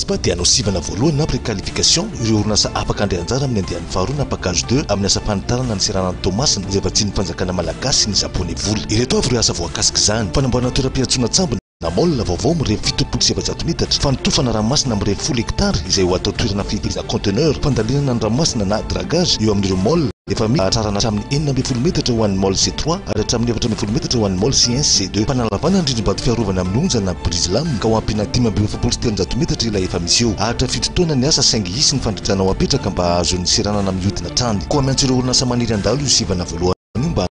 SPA dia anao sivana voalohany na préqualification ireo orinasa afaka andray amin'ny andian'ny faharoa na package 2 amin'ny asa-panitarana ny Siranana Tomasina izay vatsian'ny mpanjakana malagasy ny Japonais voly. Ireto avy ireo asa voakasika izany: fanamboarana toeram-piantsonana tsambony na môlina vaovao mirefy 7,700 metatra, fanotofana ranomasina mirefy 10 hektara izay ho atao toerana fitahirizana conteneur, fandalinana ny ranomasina na dragage eo amin'ireo môlina efa atsarana hatramin'ny 9,0 metatra ho an'ny môle C3 ary hatramin'ny 4,0 metatra ho an'ny môle C1 C2. Fanalavana ny rindrim-bato fiarovana amin'ny onjana brise lame ka ho ampina 5,700 metatra ilay efa misy eo. Ahatra 7 taona ny asa saingy hisy ny fandritrana ho apetraka mba ahazon'ny Siranana mihodina trany. Koa miantso ireo orinasa maniry andalo io sivana voalohany mba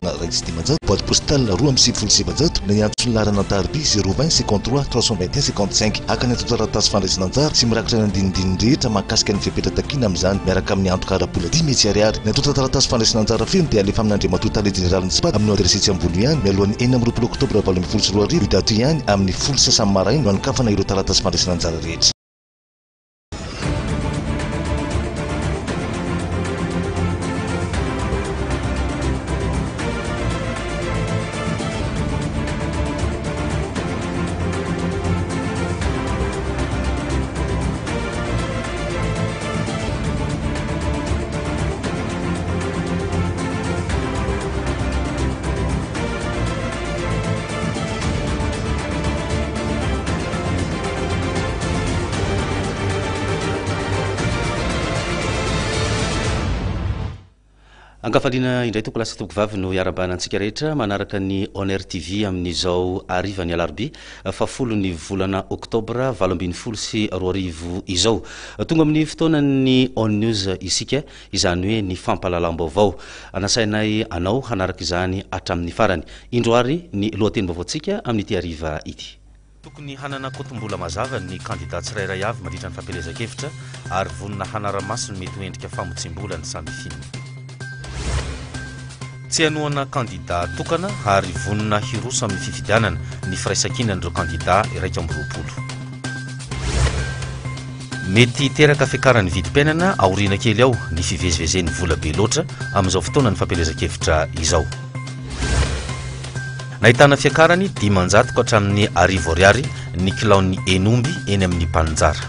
na registre dimanjato boîte postale 2,700 na iantso ny larana tarby 020 53 321 55 akany ato taratasy fandraisana anjara sy mirakitra ny andinindininy rehetra mahakasika ny fipetratakina amin'izany miaraka amin'ny antoka arabola 10,000 ariary. Ny ato taratasy fandraisana anjara feno dia alefa amin'ny andriamatotaly général ny SPA amin'ny adresy etsy ambony ihany mialohan'ny 4 oktobra 2024 dato ihany amin'ny 9 maraina no anikafana ireo taratasy fandraisana anjara rehetra. Angafalina indray toko lasa toko vavy no iarabanantsika rehetra manaraka ny Honneur TV amin'izao arivany alarobia fa folo ny volana oktobra 2020 sy 2020 izao. Tonga amin'ny fotoanan'ny On News isika izany hoe ny fampahalalam-baovao. Anasainay anao hanaraka izany hatramin'ny farany. Indroary ny lohatenim-baovaontsika amin'ity ariva ity. Tokony hanana kotombola mazava ny kandidat tsirairay avy mandritra ny fampelezan-kevitra ary vonona hanaramasony mety ho endrika famotsim-bola ny samby finy. Tsy hanoana kandidat tokana ary vonona hiroso amin'ny fifidianana ny firaisan-kinan'ireo kandidat 120. Mety teraka fiakaran'ny vidim-piainana aoriana kely ao ny fivezivezen'ny vola be loatra amin'izao fotoana ny fampelezan-kevitra izao. Nahitana fiakarany 500 ka hatramin'ny 1000 ariary ny kilaon'ny enomby eny amin'ny mpananjara.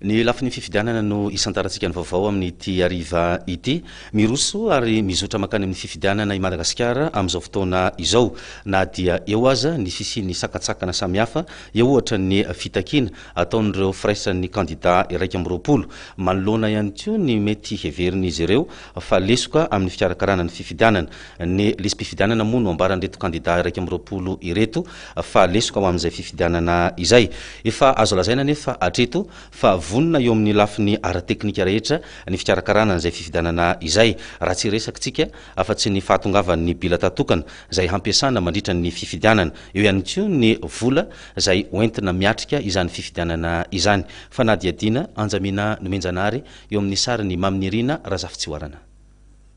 Ny lafin'ny fifidianana no isantarantsika ny vaovao amin'ity ariva ity. Miroso ary mizotra makany amin'ny fifidianana i Madagasikara amin'izao fotoana izao, na dia eo aza ny fisian'ny sakatsakana samihafa, eo ohatra ny fitakina ataon'ireo firaisan'ny kandidat 120. Manoloana ihany koa ny mety heverin'izy ireo fa lesoka amin'ny fikarakarana ny fifidianana. Ny lisam-pifidianana moa no ambaran'ireto kandidat 120 ireto fa lesoka ao amin'izay fifidianana izay. Efa azo lazaina nefa hatreto fa vonona eo amin'ny lafiny ara-teknika rehetra ny fikarakarana izay fifidianana izay. Raha tsy resakitsika afa-tsy ny fahatongavan'ny bilata tokana izay hampiasana mandritra ny fifidianana. Eo ihany koa ny vola izay hoentina miatrika izany fifidianana izany. Fa na dia dina Anjamina Nomenjanary eo amin'ny sariny Maminirina Razafitsihoarana.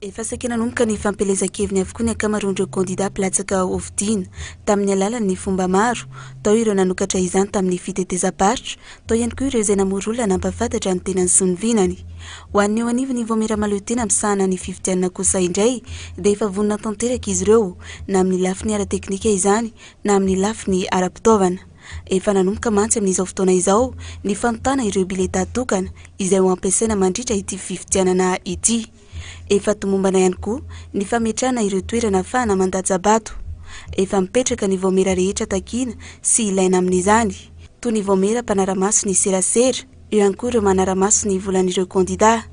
Efa saika nanomboka ny fampelezan-keviny avokoa ny ankamaroan'ireo kandidat mpilatsaka ovidina tamin'ny alalan'ny fomba maro, tao ireo nanokatra izany tamin'ny fitetezam-barotra, tao ihany koa ireo izay namory olona nampafantatra ny tenany sy ny vinany. Ho an'ny eo anivony ny voamera maleo tena misahana ny fifidianana kosa indray dia efa vonona tanteraka izy ireo na amin'ny lafiny ara-teknika izany na amin'ny lafiny ara-pitaovana. Efa nanomboka mantsy amin'izao fotoana izao ny fanontana ireo bileta tokana izay ho ampiasaina mandritra ity fifidianana ity. Efa tomombana ihany koa ny fametrahana ireo toerana ahafahana mandaja-bato. Efa mipetraka ny voamera rehetra takina sy ilaina amin'izany, toy ny voamera mpanaramaso ny serasera, eo ihany koa ireo manaramaso ny volan'ireo kandidat.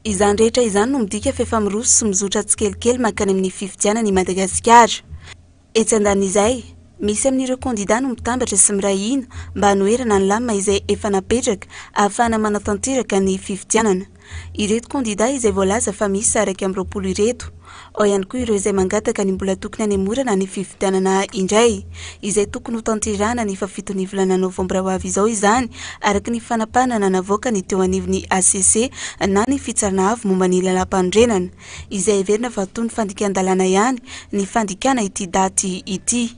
Izany rehetra izany no midika fa efa miroso sy mizotra tsikelikely makany amin'ny fifidianana i Madagasikara. Etsy andanin'izay, misy amin'ireo kandidat no mitambatra sy mirahina mba hanoherana ny lamina izay efa napetraka ahafahana manatanteraka ny fifidianana. Ireto kandidat izay voalaza fa misy 120 ireto. Ao ihany koa ireo izay mangataka ny mbola tokony hanemorana ny fifidianana indray, izay tokony ho tanterahana ny fafitony volana Novambra ho avy izao izany, araka ny fanapanana navoaka ny teo anivon'ny ACC na ny fitsarana avy momba ny lalam-pandrenana, izay heverina fa toy ny fandikan-dalàna ihany ny fandikana ity daty ity.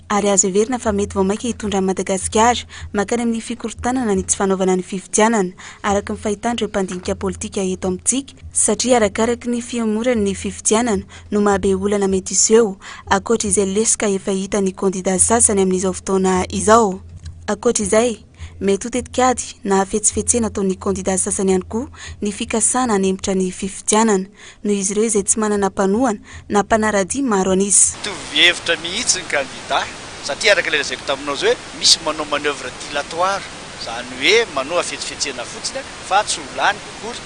ary azo everina fa mety vao maika hitondra Madagasikara makany amin'ny fikorotanana ny tsy fanaovana ny fifidianana araka ny fahitandreo mpandinika politika eto amintsika satria arakaraky ny fiamorany ny fifidianana no mahabe olana mety iseho akoatra izay lesika efa hita ny kandida sasany amin'izao fotoana izao. Akoatra izay mety ho tetikady na fetsifetsena ataon'ny kandida sasany ihany koa ny fikasana hanempotra ny fifidianana noho izy ireo izay tsy manana mpanohana na mpanaradia maro anisy. Hevitra mihitsy ny kandida satria araka ilay lazaiko taminao zao hoe misy manao manœuvre dilatoire zany hoe manao afetsifetsena fotsiny fa tsy olany kokory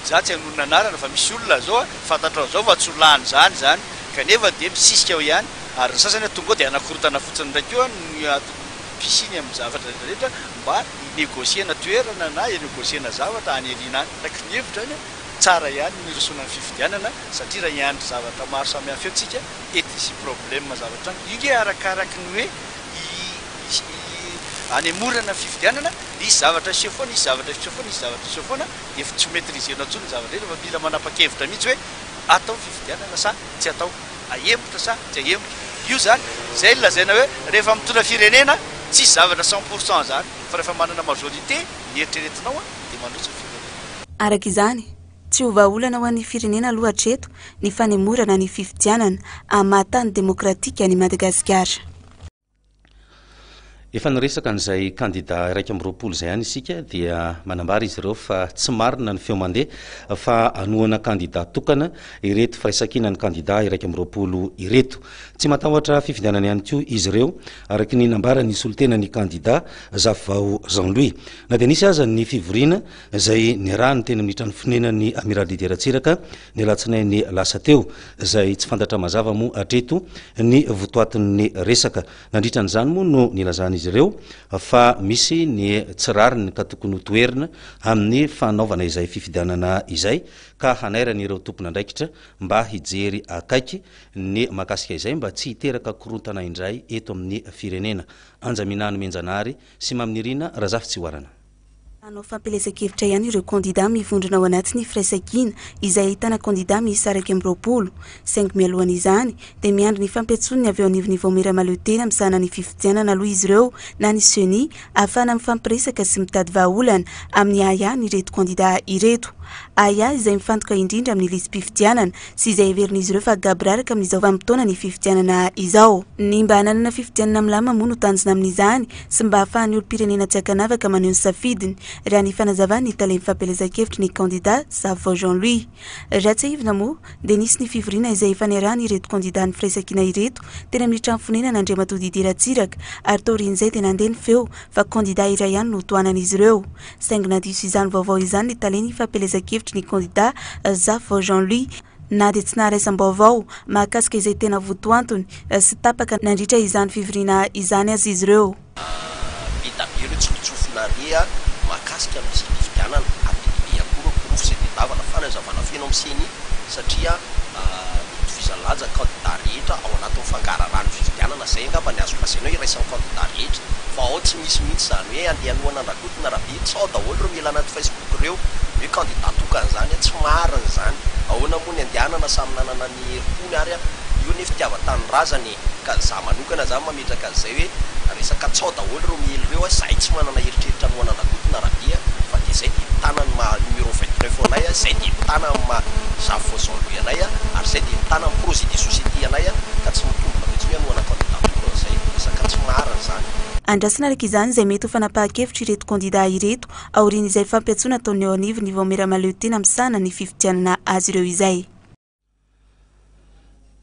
za tsy hanonona anarana fa misy olona zao fantatrao zao fa tsy olany zany kanefa dia misisika ao ihany ary ny sasany tonga dia anakorotana fotsiny ndraiky eo ny pisiny amin'ny zavatra rehetra mba inégociena toerana na inégociena zavatra anyelina any araka ny hevitra any tsara ihany ny resona ny fifidianana satria raha iandry zavatra maro samy hafa antsika etisy problème zavatra ige arakaraky ny hoe anemorana fifidianana nisy zavatra sefoana nisy zavatra sefoana nisy zavatra sefoana efa tsy maîtrisena tsony ny zavatra rehetra fa mila manapa-kevitra mihitsy hoe atao fifidianana sa tsy atao ahembotra sa tsy ahembotra io zany zay lazaina hoe rehefa mitondra firenena tsisy zavatra 100% zany fa rehefa manana majorité nieritreretinao dia mandrosa firenena. Araka izany tsy ho vahaolana ho an'ny firenena aloha hatreto ny fanemorana ny fifidianana amin'ny mahatany demokratika any Madagasikara. Efa niresaka n'izay kandida 120 izay ihany isika dia manambara izy ireo fa tsy marina ny feo mandeha fa anoana kandida tokana ireto firaisankina ny kandida 120 ireto. Tsy matahotra fifidianana ihany koa izy ireo araka ny nambara ny solotena ny kandida Zavao Jean-Louis. Na dia nisy aza ny fivoriana izay nirahany teny amin'ny trano fonenan'ny amiral Didier Ratsiraka ny alatsinainy lasa teo izay tsy fantatra mazava moa hatreto ny votoatin'ny resaka. Nandritra n'izany moa no nilazany izy ireo fa misy ny tsirariny ka tokony ho toerina amin'ny fanaovana izay fifidianana izay ka hanairana ireo tompona andraikitra mba hijery akaiky ny makasika izay mba tsy hiteraka korontana indray eto amin'ny firenena. Anjaminano Menjanary sy Maminirina Razafy Tsiwarana. Anao fampelezan-kevitra ihany ireo kandida mivondrona ao anatin'ny firaisankina izay ahitana kandida miisa 120 saingy mialohana izany dia miandry ny fampiatsoniny avy eo anivon'ny Vaomera-Mahaleo teny amin'izana ny fifidianana aloha izy ireo na ny seni ahafahana mifampiresaka sy mitady vahaolana amin'ny ahihany ireto kandida ireto. Aya izay mifantoka indrindra amin'ny lisy-pifidianana sy izay heverin'izy ireo fa gabraraka amin'izao vanim-potoana ny fifidianana izao. Ny mba hananana fifidianana milama moa no tanjona amin'izany sy mba hahafahan'ny olo-pirenena tsy hakanavaka maneho ny safidiny raha ny fanazavany ny taleny fampelezan-kevitra ny kandida Zavao Jean-Louis. Raha tsy ahivina moa dia nisy ny fivoriana izay efa niarahany ireto kandida ny firaisankina ireto teny amin'ny trano fonenana Andriamatoa Didier Ratsiraka ary taorian'izay dia nandeha ny feo fa kandida iray ihany no toanan'izy ireo. Saingy nadiso izany vaovao izany ny taleny fampelezan-kevitra ny kandida Zavao Jean-Louis na dia tsy naharaisambaovao mahakasika izay tena votoantony sy tapaka nandritra izany fivoriana izany azy izy ireo. Makasika misy fifidianana apidia koa proof sy tedavana fanazavana feno amin'ny seny satria tovizalaja kandida rehetra ao anatin'ny fangararany fifidianana zay angamba ny azo lasainao iraisan'ny kandida rehetra fa ao tsy misy mihitsy zany hoe andehanoana andrakotina rabe sao daholo reo miela anaty Facebook reo hoe kandida tokana zany tsy marina zany ahoana moa ny andehanana samy nanana ny herikony ary io ny fitiava-tanorazany ka za manokana zany mametraka an'izay hoe resaka tsao daholo reo miely reo zay tsy manana heritreritra noana andrakotina rabia fa dia zay dia mitana ma numéro 29 anay zay dia mitana ma Zavao Jean-Louis anay ary zay dia mitana amin'ny projet de société anay ka tsy mitomboka mihitsy hoe anoana candidature zay resaka tsy marina zany. Andrasana araka izany izay mety ho fanapahan-kevitra ireto kandida ireto aoriana izay fampiatsoana ataony eo anivony Vaomera-Mahaleo teny amin'isana ny fifidianana azy ireo izay.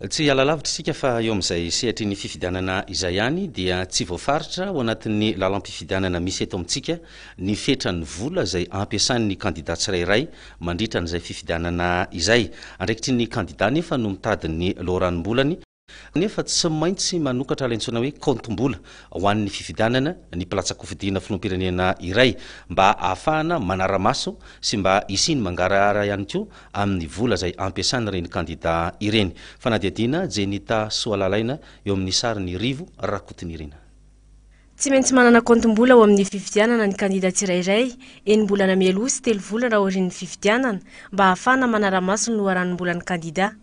Tsy alalavitra isika fa eo amin'izay sehatra ny fifidianana izay ihany dia tsy voafaritra ao anatin'ny lalam-pifidianana misy eto amintsika ny fetrany vola izay ampiasan'ny kandida tsirairay mandritra n'izay fifidianana izay. Andraikitry ny kandida nefa no mitadiny loharanimbolany nefa tsy maintsy manokatra alaintsona hoe kontom-bola ho an'ny fifidianana ny pilatsa-kofidiana filoham-pirenena iray mba ahafahana manara-maso sy mba isiny mangarahara ihany koa amin'ny vola izay ampiasany ireny kandida ireny. Fanadiadiana Jenita Soalalaina eo amin'ny sariny Rivo Rakotinirina. Tsy maintsy manana kontom-bola ao amin'ny fifidianana ny kandida tsirairay enim-bolana mialoha sy 3 volana raha orin'ny fifidianana mba ahafahana manara-maso ny loharanimbolan'ny kandida.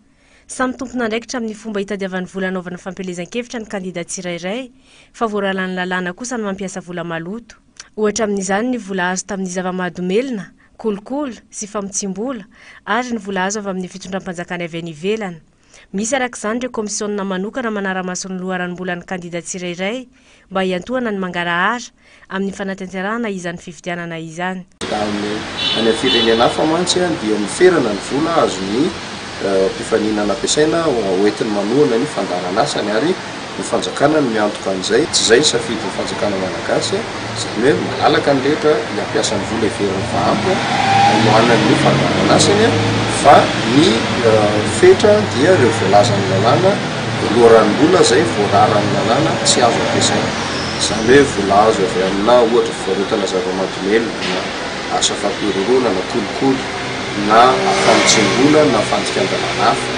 samy tompona ndraikitra amin'ny fomba hitadiavan'ny vola anaovana fampelezan-kevitra ny kandida tsirairay fa voaralan'ny lalàna kosa ny mampiasa vola maloto ohatra amin'izany ny vola azo tamin'ny zava-mahadomelona kolokolo sy famitsim-bola ary ny vola azo avy amin'ny fitondram-panjakany avy any ivelany misy arak'izany ireo komisiona manokana manara-maso ny loharan'ny-bola ny kandida tsirairay mba hiantohana ny mangarahara amin'ny fanatanterahana izany fifidianana izany. Any firenena hafa mantsy dia miferana ny vola azony mpifaninana ampiasaina hoentiny manohana ny fandarana asany ary ny fanjakana ny miantoka an'izay tsy izay safidy ny fanjakana malagasy izany hoe malalaka ny letra hampiasa ny vola iveran'ny vahampo anohanany ny fandarana asany fa ny fetra dia ireo voalazan'ny lalàna loharan'olona izay voararan'ny lalàna tsy azo ampiasaina izany hoe vola azo avy amina ohatra fivarotana zava-mahadomelona na asa fampiroroana na kolokolo na famitsim-bola na fandikan-dalàna hafa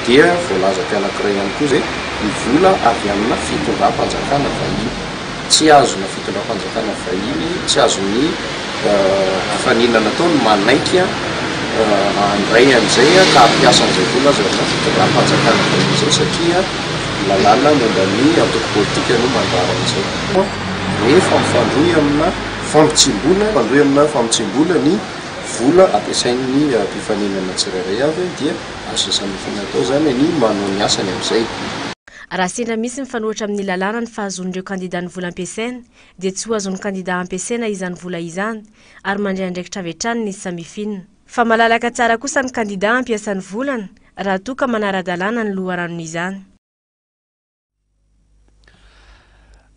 dia voalazaka anankiray ihany koa izay ny vola avy amina fitondram-panjakana vahiny tsy azona fitondram-panjakana vahiny tsy azony hafaninana atao ny manaiky andray an'izay ka ampiasa an'izay vola azy amina fitondram-panjakana vahiny izay satria lalàna momba ny antoko politika no mandara an'izay rehefa mifandroy amina famitsim-bola ny vola ampiasain'ny mpifaninana tsirairay avy dia azo samifanana atao zany ny manao ny asany amin'izay. Raha sendra misy mifanohitra amin'ny lalàna ny fahazon'ireo kandida ny vola ampiasaina dia tsy ho azon'ny kandida ampiasaina izany vola izany ary mandray andraikitra avy hatrany ny samifinina fa malalaka tsara kosa ny kandida ampiasan'ny volana raha toa ka manara-dalàna ny loharanony izany.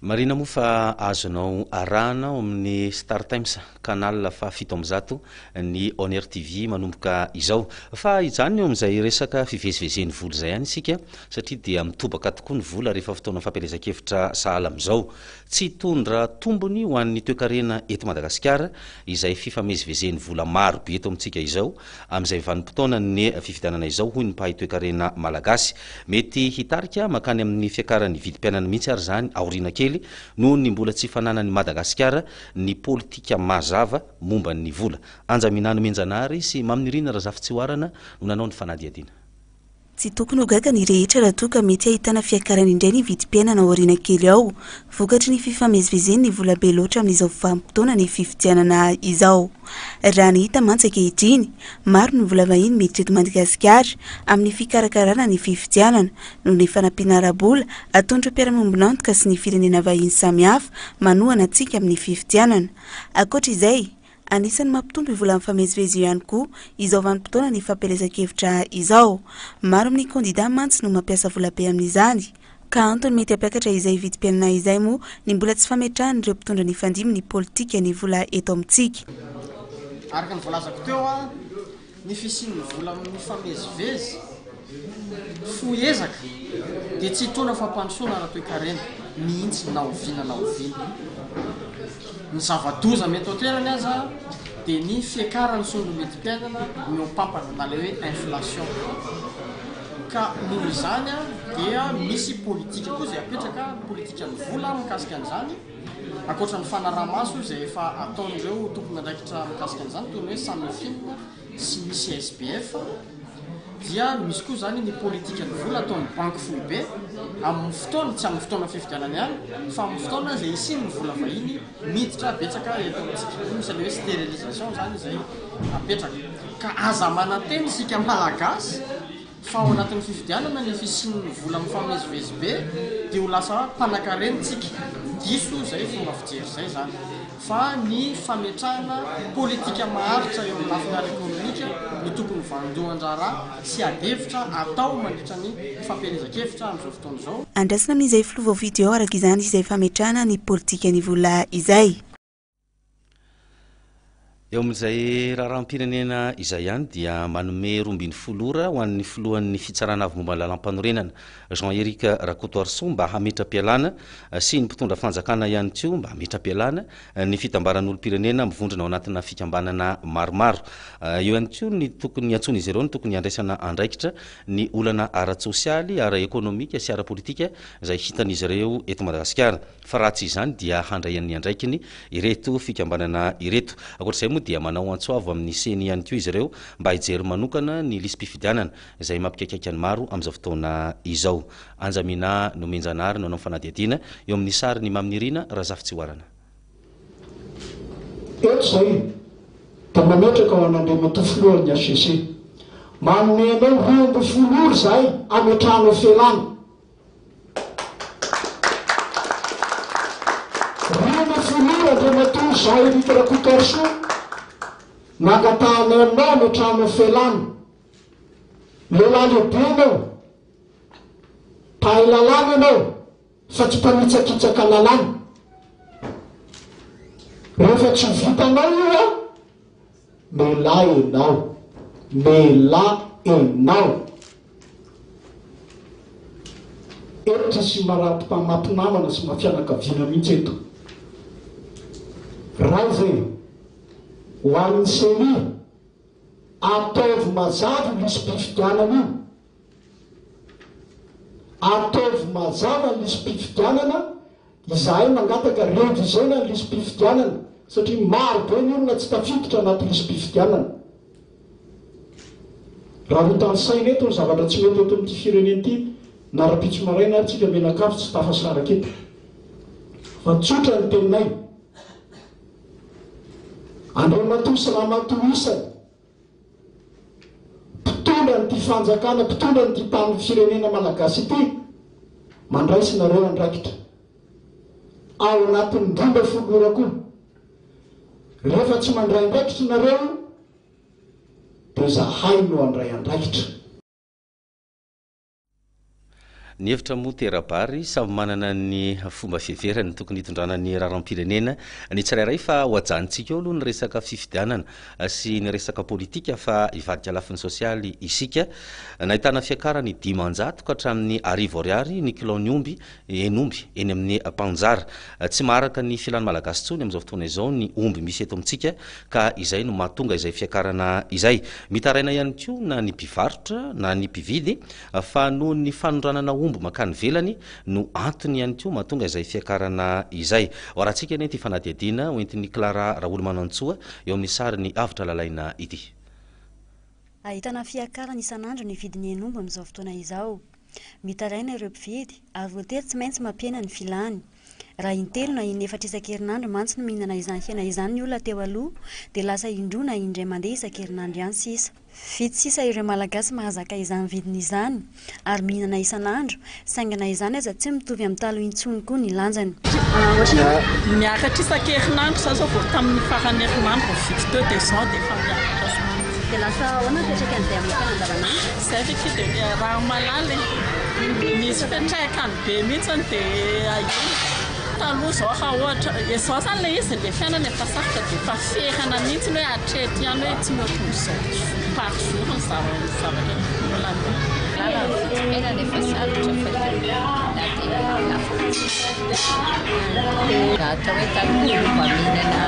Marina moa fa azonao arahanao amin'ny Star Times canal fa 7 ny Honor TV manomboka izao fa izany eo amin'izay resaka fivezivezen'ny vola izay ihany isika satria dia mitobaka tokoa ny vola rehefa fotoana fampelezan-kevitra sahala amin'izao tsy hitondra tombony ho an'ny toe-karena eto Madagasikara izay fifamezivezen'ny vola maro be eto amintsika izao amin'izay vanim-potoana ny fifidianana izao hoy ny mpahay toe-karena malagasy mety hitarika makany amin'ny fiakaran'ny vidim-piainana mihitsy ary zany aoriana kely noho ny mbola tsy fananany Madagasikara ny politika mazava momba ny vola. Anja minano menjanary sy maminirina raha zafy tsy hoarana no nanao ny fanadiadiana. Tsy tokony ho gaga ny rehetra raha toa ka mety ahitana fiakarana indray ny vidim-piainana aoriana kely ao vokatry ny fifamezivezeny ny vola be loatra amin'izao vanim-potoana ny fifidianana izao. Raha ny hita mantsy ankehitriny maro ny vola vahiny miditra eto Madagasikara amin'ny fikarakarana ny fifidianana noho ny fanampiana ara-bola ataon'ireo mpiara-miombona antoka sy ny firenena vahiny samihafa manohana antsika amin'ny fifidianana. Ankoatra izay anisan'ny mampitombo vola mifamezivezy ihany koa izao vanim-potoana ny fampelezan-kevitra izao. Maro amin'ny kandida mantsy no mampiasa vola be amin'izany ka antony mety hampiakatra izay vidim-piainana izay moa ny mbola tsy fametrahan'ireo mpitondra ny fandiminy politika ny vola eto amintsika. Araka ny volazako teo ny fisian'ny vola mifamezivezy foezaka dia tsy hitondra fampandrosoana raha toe-karena mihitsy na oviana ny zava-doza mety hotenany aza dia ny fiakarany sondro vidim-piainana miompampana na ilay hoe inflation ka noho izany dia misy politika koa izay apetraka politika ny vola mikasika an'izany ankoatra ny fanaraha-maso izay efa ataon'ireo tompony andraikitra mikasika an'izany toy ny hoe samifinina sy misy SPF dia misy koa zany ny politika ny vola ataon'ny banky foibe amin'ny fotoana tsy amin'ny fotoana fifidianana ihany fa amin'ny fotoana izay isiny ny vola vahiny miditra betsaka eto amintsika misy ilay hoe stérilisation zany izay apetraka ka aza mananteny isika malagasy fa ao anatin'ny fifidianana ny fisian'ny vola mifamezivezy be dia ho lasa mpanankarenitsika diso izay fomba fijery izay zany fa ny fametrahana politika maharitra eo amin'ny lafiny ara-ekônomika ny tokony vandohan-drara sy adevitra atao mandritra ny fampelezan-kevitra amin'izao fotoana izao. Andrasana amin'izay filovao video araka izany izay fametrahana ny politika ny vola izay. Eo amin'izay raharam-pirenena izay ihany dia manome 12 ora ho an'ny filohan'ny fitsarana avy momba lalam-panorenana Jean-Éric Rakotoarson mba hametra-pialana sy ny mpitondra fanjakana ihany koa mba hametra-pialana ny fitambaran'olom-pirenena mivondrona ao anatina fikambanana maromaro. Eo ihany koa ny tokony antsony izy ireo ny tokony andraisana andraikitra ny olana ara-tsosialy, ara-ekônomika sy ara-politika izay hitan'izy ireo eto Madagasikara. Fa raha tsy izany dia handraian'ny andraikiny ireto fikambanana ireto. Ankoatr'izay moa dia manao antsoavo amin'ny seny ihany ko izy ireo mba hijery manokana ny lisym-pifidianana izay mampikaikaika ny maro amin'izao fotoana izao. Anjamina nomenjanary no anao fanadihadiana eo amin'ny sary ny maminirina raha zafy-tsy hoarana. Eto zay da mametraka ao an'Andriamantofilohan'ny ACC. Manome anao 20 ora zahay ametrahana felana. 20 ora Andriamantoa zahay literakotarso nangatahana anao ametrahana felana. Lehilahy lehibe anao, mpahay lalàna anao fa tsy mpanitsakitsaka lalàna. Rehefa tsy vitanao io a melahy enao, melahy enao. Eto sy marato-pamampinamana sy mafianakaviana mihitsy eto. Raha zay ho an'ny seny ataovy mazava ny lisym-pifidianana io. Ataovy mazava ny lisym-pifidianana. Izahay mangataka révisena ny lisym-pifidianana satria maro be ny olona tsy tafiditra anaty lisym-pifidianana. Raha ho tany saina eto ny zavatra tsy mety eto amin'ity firenena ity, na rapitso maraina ary tsika menakafo tsy tafasaraka eto. Fa tsotra ny teninay. Andriamantoa sy Ramatoa isany mpitondra nyity fanjakana, mpitondra nyity tany firenena malagasy ity, mandraisinareo andraikitra ao anatin'ny 12 ora koa. Rehefa tsy mandray andraikitra nareo dia zahay no andray andraikitra. Ny hevitra moa terabary samy manana ny fomba fiheverany tokony hitondrana ny raharam-pirenena. Ny tsirairay fa ho ajanontsika eo aloha ny resaka fifidianana sy ny resaka politika fa hivadika lafiny sosialy isika. Nahitana fiakarany 500 ka hatramin'ny 10 ariary ny kilao ny omby enomby eny amin'ny Mpanjara. Tsy maharaka ny filàn'ny malagasy tsony amin'izao fotoana izao ny omby misy eto amintsika ka izay no mahatonga izay fiakarana izay. Mitaraina ihany koa na ny mpivarotra na ny mpividy fa noho ny fanondranana omby makany velany no antony ihany koa mahatonga izay fiakarana izay. Horantsika eny ity fanadihadiana hoentin'ny Clara Raolomanantsoa eo amin'ny sary ny avitra lalaina ity. Ahitana fiakarana isan'andro ny vidiny enomby amin'izao fotoana izao. Mitaraina ireo mpividy ary voatery tsy maintsy mampiena ny filany. Raha intelo na inefatra isan-kerinandro mantsy no mihinana izany hena izany ny olona teo aloha dia lasa indroa na indray mandeha isan-kerinandro ihany sisa. Vitsy sisa ireo malagasy mahazaka izany vidiny izany ary mihinana isan'andro, saingana izany aza tsy mitovy amin'ny taloha intsony koa ny lanjany. Miakatra isan-kerinandro sa vao tamin'ny farany herinandro vao vidy teo dia izao dia efa miakatra. Dia lasa ahoana petraka an'izay amin'ny fanandavanandro? Izay feky dia raha malala misy fiantraikany be mihitsy dia ahiny. Taloha izao fa ohatra izao zany ilay izy ilay fiainana efa sarotra dia efa ferana mihitsy hoe hatreto ihany hoe tsy mety mizaotra par jour ny zavatra molana. Fiainana efa sarotra fa na dia lafo. Atao hoe taloha mba mihinana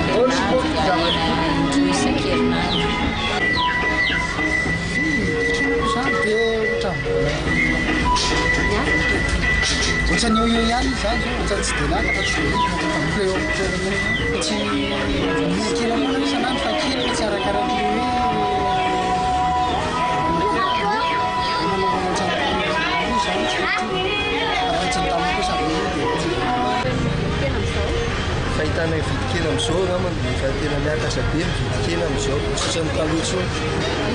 telo isan-kerinandro dia mihinana indroa isan-kerinandro. Zany dia ohatran'ny eo ihany zany zao ohatrany tsy dia nakatra tsy dia tsy misy kely amona isan'andro fa kely tsy arakaraky fahitana vidikely amin'izao angamba dia efa tena miakatra be mividikely amin'izao sisany taloha tsony.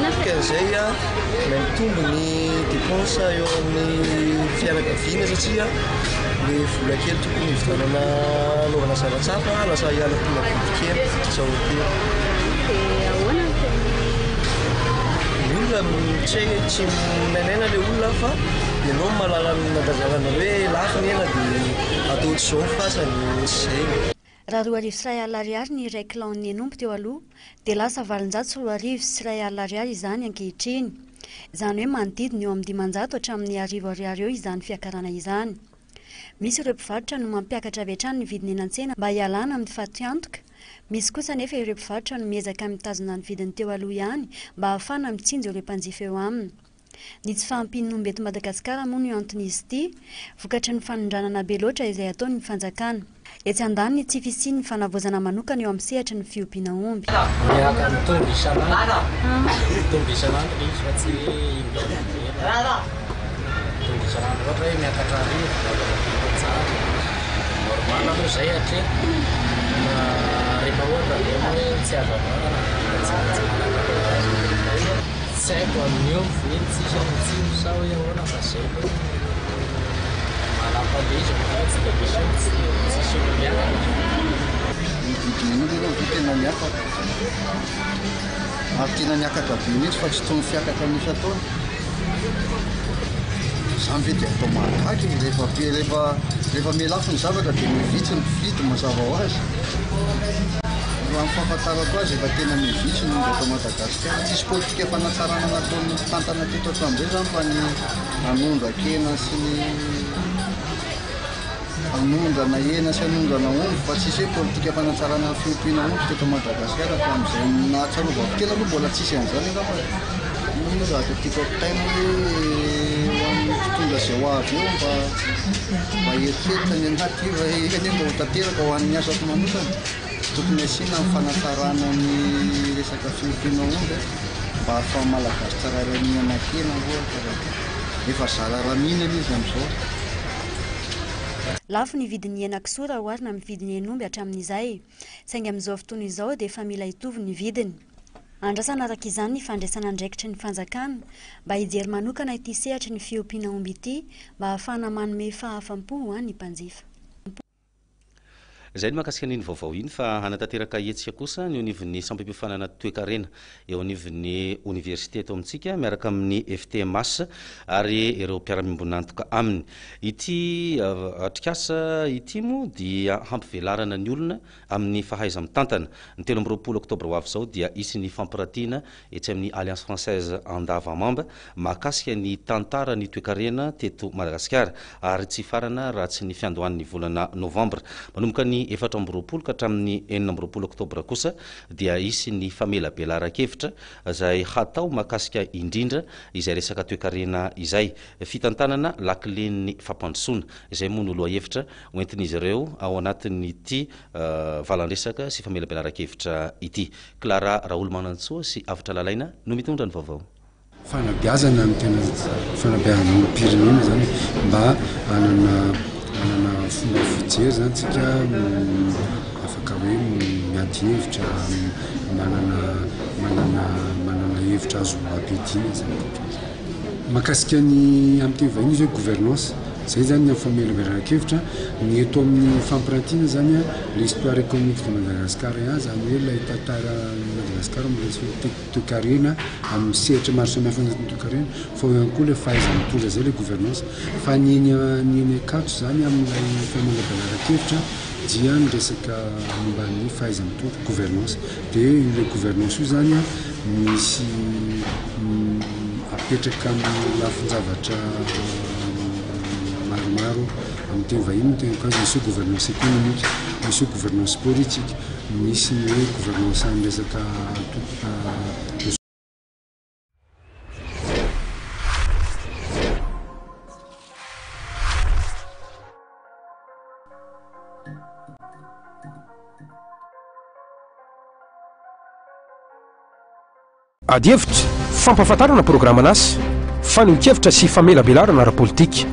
Dikan'izay a mitombo ny dépense eo amin'ny fianakaviana satria ny vola kely tokony hividanana anaovana zavatsafa lasa hiala-tona vidikely sao kely. Ny olona tsy mainaina ilay olona fa ianao mahalala nadazalana hoe lafo ny hena dia atao ohatr'izao ny fasany zay. Raha 2,5 ariary ny iray kilaon'ny enomby teo aloha dia lasa 4,5 ariary izany ankehitriny. Izany hoe manodidina eo amin'ny 500 hatramin'ny 10 ariary eo izany fiakarana izany. Misy ireo mpivarotra no mampiakatra avy hatrany ny vidiny eny an-tsena mba hialana amin'ny fatoantoka. Misy kosa nefa ireo mpivarotra no miezaka mitazona ny vidiny teo aloha ihany mba ahafana mitsinjo ireo mpanjifa eo aminy. Ny tsy fahampianomby eto Madagasikara moa no antony izy ity, vokatry ny fanondranana be loatra izay ataony ny fanjakana. Etsy andaniny tsy fisiany ny fanavozana manokana eo amin'ny sehatra ny fiompiana omby. Miaka mitombo isan'andro. Mitombo isan'andro izy fa tsy indro. Mitombo isan'andro ohatra hoe miakatra arivo, tsara. Normal moa zay hatri. Rehefa ohatra dia hoe tsy azo avana, tsy haiko amin'ny omby veny tsisy amin'ny tsiro sa hoe ahoana fa zay hoe manampandeha izy tsy dia misy tsisy olo miakatra. Vidiny aloha tena miakatra. Ary tena miakatra be mihitsy fa tsy tony fiakatra misy ataony. Zany ve dia atao mahagagy rehefa mialafo ny zavatra dia mivitsy ny mpividy mazava ho azy. Amin'ny fahafantarako azy efa tena mivitsy ny eto Madagasikara. Tsisy politika fanatsarana nataon'ny tantana teto an-be zany fa ny anondrankena sy ny anondrana hena sy anondrana omby fa tsisy hoe politika fanatsarana fiompiana omby teto Madagasikara fa amin'izay nahatsiarovako tena aloha mbola tsisy an'izany angamba. Ino raha tiako ampitaina hoe ho amin'ny fitondra izay ho avy eo mba heritreritra ny anativa kanefa ho tanteraka ho an'ny asako manokana. Tokony asiana ny fanatsarana ny resaka fiompiana omby mba ahafahan'ny malagasy tsirairay mihinan-kena ohatra efa zara raha mihinana izy amin'izao. Lafo ny vidin'ny henan-kisoa raha oharina amin'ny vidin'ny henomby hatramin'izay. Saingy amin'izao fotoana izao dia efa mila hitovy ny vidiny. Andrasana araka izany ny fandraisana andraikitry ny fanjakana mba hijery manokana ity sehatry ny fiompiana omby ity mba ahafahana manome fahafam-po ho an'ny mpanjifa. Zay ny mahakasika n'iny vaovao iny fa hanatanteraka hetsika kosa ny onivon'ny sampam-piofanana toe-karena eo anivon'ny université eto amintsika miaraka amin'ny FTMS ary ireo mpiara-miombonantoka aminy. Ity atrikasa ity moa dia hampivelarana ny olona amin'ny fahaiza mitantana. Ny 13 oktobra ho avy zao dia isin'ny fampiratiana etsy amin'ny Alliance Française Andavamamba mahakasika ny tantara ny toe-karena teto Madagasikara ary tsy farana raha tsy ny fiandohan'ny volana Novambra. Manomboka ny 14 ka hatramin'ny 16 oktobra kosa dia isy ny famelabelara-kevitra izay hatao mahakasika indrindra izay resaka toe-karena izay fitantanana lakilen'ny fampandrosoana izay moa no loha-hevitra hoentin'izy ireo ao anatin'ity valandresaka sy famelabelara-kevitra ity. Clara Raolo-Manantsoa sy Avitra Lalaina no mitondra ny vaovao. Fanabeazana ny tena fanabeazana ny pirenena zany mba anana fomba fijery zany tsika afaka hoe miady hevitra manana hevitra azo ampidiana zany mahakasika ny amin'ny teny vahiny izy hoe gouvernance zay zany ny famelabelara-kevitra ny eto amin'ny fampirantiana zany l'histoire économique de Madagascar zany hoe ilay tantara Madagasikara toe-karena amin'ny sehatra maro samihafa anatin'ny toe-karena fa ihany koa le fahaiza mitondra zay le gouvernance fa ny eny akato zany amin'ilay famelabelara-kevitra dia ny resaka momba ny fahaiza mitondra gouvernance dia le gouvernance io zany misy apetraka amin'ny lafin-javatra maromaro amin'ny teny vahiny teny koa misy gouvernance économique, misy gouvernance politique, misy ny hoe gouvernance amin'ny resaka adievitra fampahafantarana programa anasy faneho-kevitra sy famelabelarana ara-politika.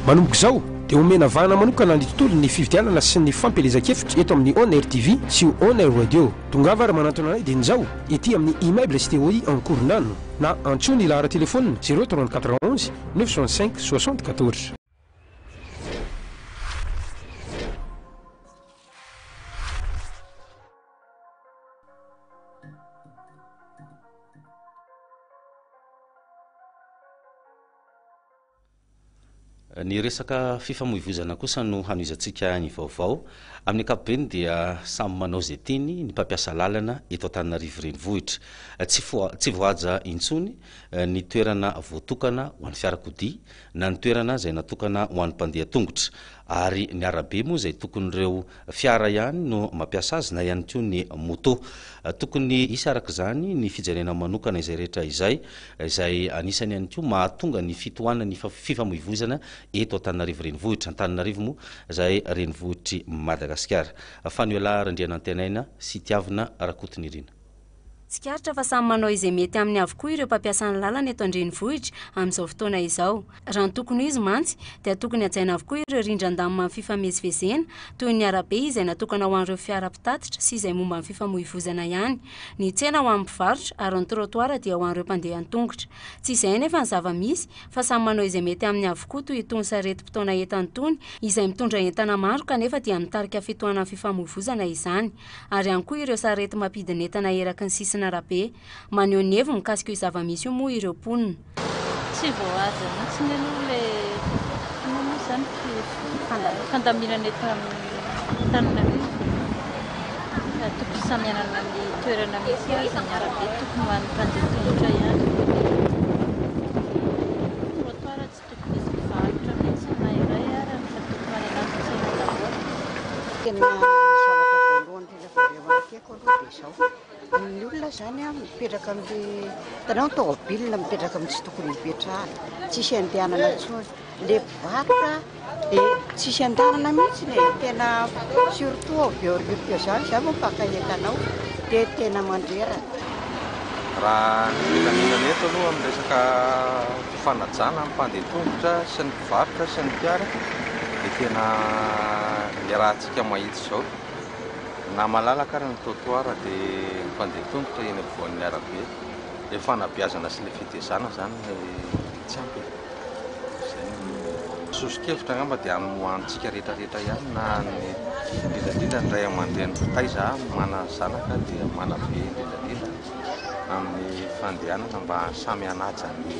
Manomboka izao dia omena vahana manokana ny tontolo ny fividianana sy ny fampelezan-kevitra eto amin'ny On Air TV sy On Air Radio. Tongava ary manantona anay dia nizao ety amin'ny immeuble STOI en Koronano na antsony lahara telefônina 03411 965 74. Ny resaka fifamoivoizana kosa no hanoizantsika ny vaovao. Amin'ny ankapobeny dia samy manao izay tiany ny mpampiasa lalana eto Antananarivo renivohitra. Tsy voaja intsony ny toerana voatokana ho an'ny fiarakodia na ny toerana izay natokana ho an'ny mpandeha tongotra. ary ny arabe moa zay tokonyreo fiara ihany no mampiasa azy na ihany ko ny moto. Tokony isy araka zany ny fijerena manokana izay rehetra izay anisany ihany ko mahatonga ny fitohanana ny fifamoivozana eto Antananarivo renivohitra. Antananarivo moa zay renivohitry Madagasikara. Fanuela Randrianantenaina sy Tiavina Rakotonirina. Tsikaritra fa samy manao izay mety amin'ny avokoa ireo mpampiasa ny lalana eto an-drenivohitra amin'izao fotoana izao. Raha ny tokony izy mantsy dia tokony hajaina avokoa ireo rindran-damina amin'ny fifamezivezena toy ny arabe izay natokana ho an'ireo fiara mpitatitra sy izay momba amin'ny fifamoivozana ihany. Ny tsena ho amin'ny mpivarotra ary ny trottoir dia ho an'ireo mpandeha an-tongotra. Tsy izay nefa ny zava-misy fa samy manao izay mety amin'ny avokoa toy itony sarety mpitaona entana tony izay mitondra entana maro kanefa dia mitarika fitohanana fifamoivozana izany. Ary ihany koa ireo sarety mampidina entana eraky ny sisiny arabe. Maneho ny hevo mikasika io zava-misy io moa ireo mponina. Tsy voahaja mihitsy ny aloha le zany fandaminana eto amin'ny Antananarivo. Tokony samy anana ny toerana misy azy ny arabe tokony ho an'ny mpandeha tongotra ihany. Trottoir tsy tokony izy mpivarotra mihitsy na iray ary fa tokony manana ny tsena daholo. Tena zavatra voalohany tena faharemarkeko aloha dia izao. Ny olona zany mipetraka amin'ny tanao tômôbilina mipetraka amin'ny tsy tokony mipetrahana. Tsisy andehanana intsony. Le mpivarotra dia tsisy andehanana mihitsy tena surtout beoriorika zany mampakahetanao dia tena mandrerana. Raha ny filaminana eto aloha amin'ny resaka fifanajana amin'ny mpandeha tongotra sy ny mpivarotra sy ny mpiara dia tena le rahantsika mahitsy izao. Na malalaka ary ny trottoir dia ny mpandeha tongotra eny afovoan'ny arabe. Le fanabeazana sy le fitezana zany tsy ampy. Sosokevitra ngamba dia amin'ny hoantsika rehetrarehetra ihany na ny indrindra ny ray aman-dreny fitaiza mana zanaka dia manabe indrindra amin'ny fandehanana mba samy hanaja ny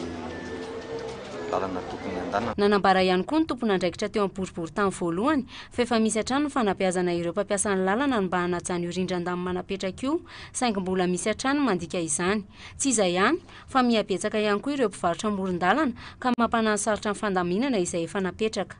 lalana tokony andanana. Nanambara ihany koa ny tompon'andraikitra teo am-boribory tany voalohany fa efa misy hatrany ny fanabeazana ireo mpampiasa ny lalana mba hanajana io rindran-damy manapetraka io saingy mbola misy hatrany mandika izany. Tsy izay ihany fa mihabetsaka ihany koa ireo mpivarotra amoron-dalana ka mampanahy sarotra ny fandaminana izay efa napetraka.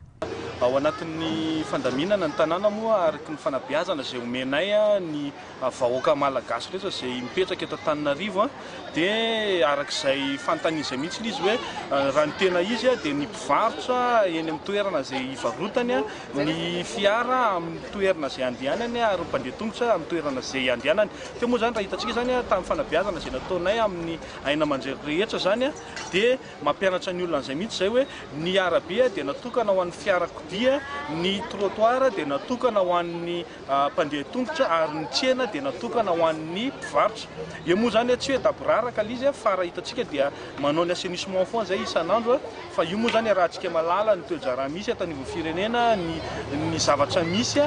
Ao anatin'ny fandaminana ny tanàna moa araky ny fanabeazana izay omenay ny vahoaka malagasy rehetra izay mipetraka eto Antananarivo dia arak'izay fanontaniana mihitsy izy hoe raha ny tena izy dia ny mpivarotra eny amin'ny toerana izay ivarotany ny fiara amin'ny toerana izay andehanany ary mpandeha tongotra amin'ny toerana izay andehanany. Dia moa zany raha hitantsika zany tamin'ny fanabeazana izay nataonay amin'ny aina aman-dreny rehetra zany dia mampianatra ny olona izay mihitsy izay hoe ny arabe dia natokana ho an'ny fiara dia ny trottoir dia natokana ho an'ny mpandeha tongotra ary ny tsena dia natokana ho an'ny mpivarotra. Io moa zany tsy hoe daboraraka izy fa raha hitantsika dia manao ny assainissement foana zay isan'andro fa io moa zany raha antsika malala ny toejara misy atao anivon'ny firenena ny zavatra misy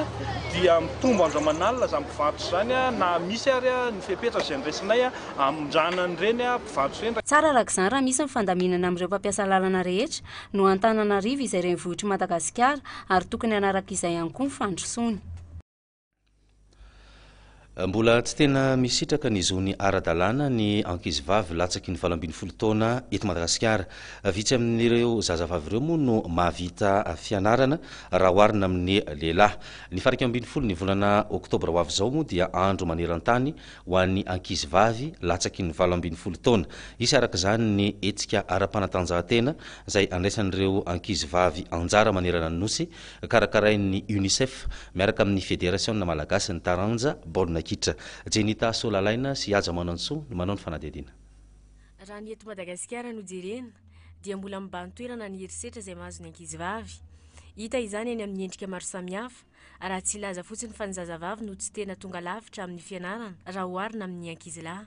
dia mitombo andro aman'alina za mpivarotra zany na misy ary ny fepetra izay ndraisinay amondrana reny mpivarotra reny. Tsara arak'izany raha misy ny fandaminana amin'ireo mpampiasa lalana rehetra no Antananarivo izay renivohitry Madagasikara ary tokony anaraka izay ihany koa ny fandrosoany. Mbola tsy tena misitraka ny zony ara-dalàna ny ankizivavy latsaky ny 20 taona eto Madagasikara. Vitsy amin'ireo zazavavy ireo moa no mahavita fianarana raha oharina amin'ny lehilahy. Ny faraka 20 ny volana oktobra ho avy izao moa dia andro maneran-tany ho an'ny ankizivavy latsaky ny 20 taona. Isy araka izany ny hetsika ara-panatanjahantena izay andraisan'ireo ankizivavy anjara manerana ny nosy karakarain'ny UNICEF miaraka amin'ny Fédération Malagasy ny taranja baolina kitra. Jenita Solalaina sy Aja Manantso no manao ny fanadihadiana. Raha ny eto Madagasikara no jerena dia mbola mibany toerana ny herisetra izay mahazo ny ankizivavy. Hita izany eny amin'ny endrika maro samihafa raha tsy laza fotsiny fa ny zazavavy no tsy tena tonga lavitra amin'ny fianarana raha oharina amin'ny ankizilahy.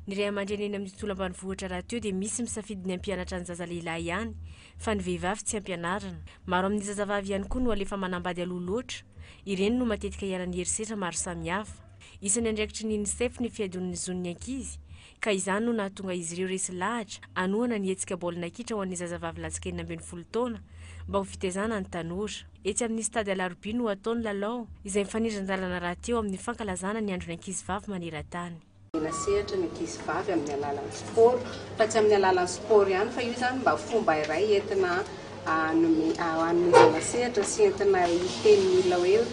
Ny ray aman-dreny eny amin'ny tontolo ambanivohitra raha teo dia misy misafidy ny ampianatra ny zazalehilahy ihany fa ny vehivavy tsy ampianarana. Maro amin'ny zazavavy ihany koa no alefa manambady aloha loatra. Ireny no matetika iarany herisetra maro samihafa. Isany andraikitry ny UNICEF ny fiadon'ny zon'ny ankizy ka izany no nahatonga izy ireo resy lahatra anohana ny hetsika baolina kitra ho an'ny zazavavy latsaka 20 taona mba ho fitezana ny tanora. Etsy amin'ny stady Alarobia no ataony lalao izay mifanindran-dalana raha teo amin'ny fankalazana ny andron'ny ankizivavy maneran-tany. Nasehatra ny ankizivavy amin'ny alalan'ny sport fa tsy amin'ny alalan'ny sport ihany fa io zany mba fomba iray entina anomen'izana sehatra sy entina hiteny mila hoe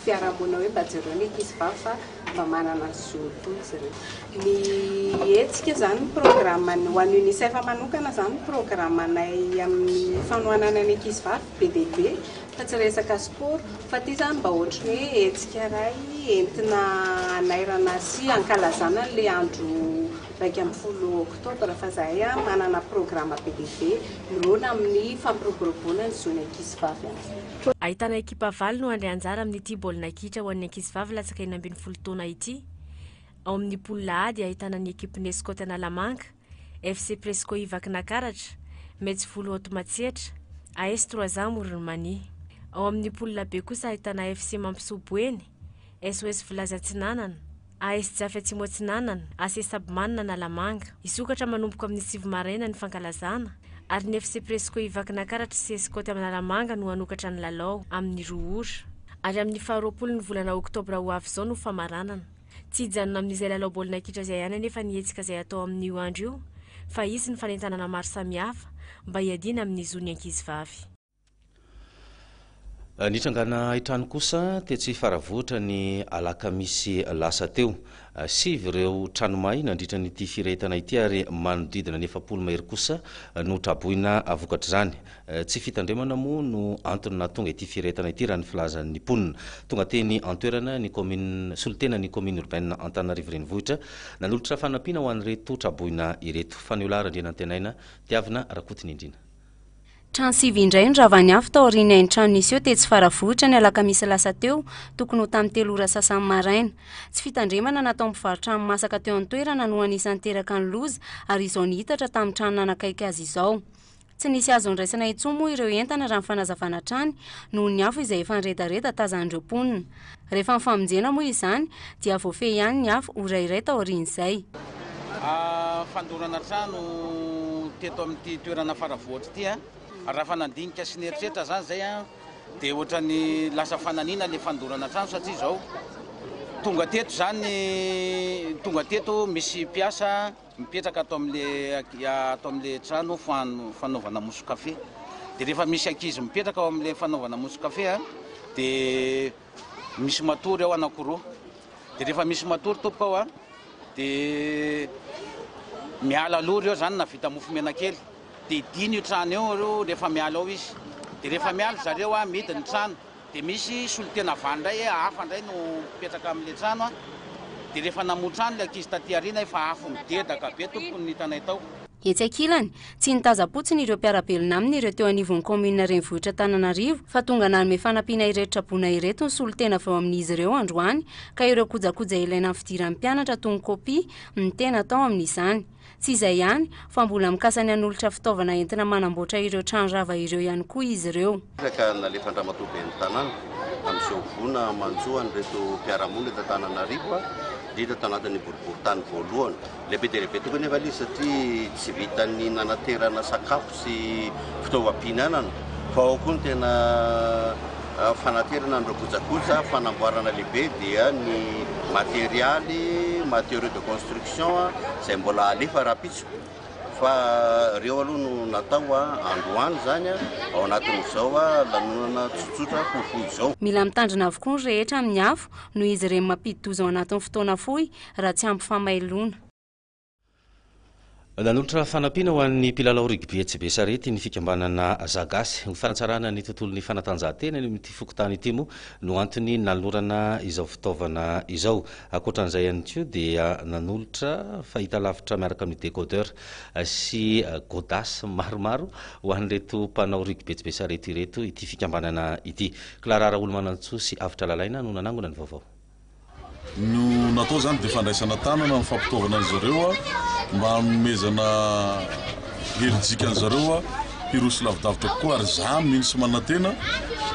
fiarahamona hoe mba jereo ny ankizy vavy fa mba manana zoto izy ireo. Ny etsika zany programme ho an'ny UNICEF manokana zany programmanay amin'ny fanohanana ny ankizy vavy BDB fa tsy resaka sport fa ty zany mba ohatry hoe etsika ray entina anairana sy ankalazana le andro 1 Oktobra fa zahay manana programme BDB mirona amin'ny fampiroboroboana ny zony ankizy vavy any. Ahitana ekipa valo no andray anjara amin'ity baolina kitra ho an'ny ankizy vavy latsaka 12 taona ity. Ao amin'ny poula A dia ahitana ny ekipa Nesco Analamanga, FC Presco Ivakinankaratra, Metsivolo Automatsietra, AS 3 Moronmani. Ao amin'ny poula B kosa ahitana FC Mampisoboeny, SOS Vilazatsinanana, AS Jafetsimotsinanana, AC Sabimanina Analamanga. Isokatra manomboka amin'ny 7 maraina ny fankalazana ary ny FC Presco Ivakinankaratra sy SK Analamanga no anokatra ny lalao amin'ny 2 ora. Ary amin'ny 20 ny volana Oktobra ho avy izao no famaranana. Tsy hijanona amin'izay lalao baolina kitra izay ihany anefa ny hetsika izay atao amin'io andro io fa izy ny fanentanana maro samihafa mba hiadiana amin'ny zony ankizy vavy. Nitrangana hitrano kosa tetsy faravotra ny alakamisy lasa teo 7 ireo tranomay nandritra nyity firetana ity ary manodidina ny 7 mahery kosa no traboina avokatra izany. Tsy fitandremana moa no antony nahatonga ity firetana ity raha ny filazan'ny mponina. Tonga teny antoerana ny commune solitena ny commune urbaine Antananarivo renivohitra nanolotra fanampiana ho an'ireto traboina ireto. Faneolara andrena antenaina tiavina rakotiny indrina. Trano sivy indray ny ravany afo tao aoriana ny trano nisy eo tetsy faravohitra ny alakamisy lasa teo tokony ho tamin'ny 3 ora sasany maraina. Tsy fitandremana natao mpivarotra trano masaka teo an-toerana no anisan'ny teraka ny loza ary izao nihitatra tamin'ny trano nanakaiky azy izao. Tsy nisy azo ndraisana intsony moa ireo entana raha ny fanazavana trany noho ny afo izay efa nireda tazan'ireo mponina. Rehefa mifamonjena moa izany dia voafehy ihany ny afo orairay tao aorian'izay. Fandorana trano teto amin'ity toerana faravohatra ity raha fanandinika sy neritreritra zany zay dia ohatra ny lasa fananina le fandorana trano satria zao tonga teto misy mpiasa mipetraka atao amin'le trano fanaovana moso kafe. Dia rehefa misy ankizy mipetraka ao amin'le fanaovana moso kafe dia misy matory ao anankiroa. Dia rehefa misy matory tompoko ao dia miala aloha ireo zany na vita mofo mena kely dia diny io trano eo rehefa miala ao izy. Dia rehefa miala zareo midiny ny trano dia misy solitena vandray hafa ndray no mipetraka amin'le trano dia rehefa namoa trano le ankizy taty arina efa afo midedaka be tompony ny tanay tao. Etsy ankilany tsy nitazapotsiny ireo mpiarabelona aminy ireo teo anivon'ny commune renivohitra Antananarivo fa tonga nanome fanampiana ireto traboina ireto ny solitena vao amin'izy ireo androany ka ireo kojakoja ilaina amin'ny fidiran'ny mpianatra toy kopy ny tena tao amin'izany. Tsy izay ihany fa mbola mikasany an'olotra fitaovana entina manamboatra ireo trano rava ireo ihany koa izy ireo. Ka nalefa andramatoben'ny tanàna amin'izao vona manjoany reto mpiaramonina eto Antananarivo dita tanatin'ny boriboritany voalohany lehibe dia lehibe tokony efa izy satria tsy vitan'ny nanaterana sakafo sy fitaovam-pihinanana fa ao koa ny tena fanaterana ny kojakoja fanamboarana lehibe dia ny matériaux de construction izay mbola alefa rapitso fa ireo aloha no natao androany zany ao anatin'izao lanonana tsotsotra fohifohy izao. Mila mitandrina avokoa ny rehetra amin'ny afo no izy ireny mampidi-doza ao anatin'ny fotoana fohy raha tsy ampy famailona. Nanolotra fanampiana ho an'ny mpilalao rugby etsy Besarety ny fikambanana Zagasy. Ny fanatsarana ny tontolon'ny fanatanjahantena amin'ity fokontany ity moa no antony nanolorana izao fitaovana izao. Ankoatran'izay ihany koa dia nanolotra fahitalavitra miaraka amin'ny décodeur sy godasy maromaro ho an'ireto mpanao rugby etsy Besarety ireto ity fikambanana ity. Clara Raolomanantsoa sy Avitra Lalaina no nanangona ny vaovao. No natao zany dia fandraisana tanana ny fampitaovana azy ireo mba hanomezana herijika an'zareo hirosy lavidavitra kokoa ary zany mihintsy manantena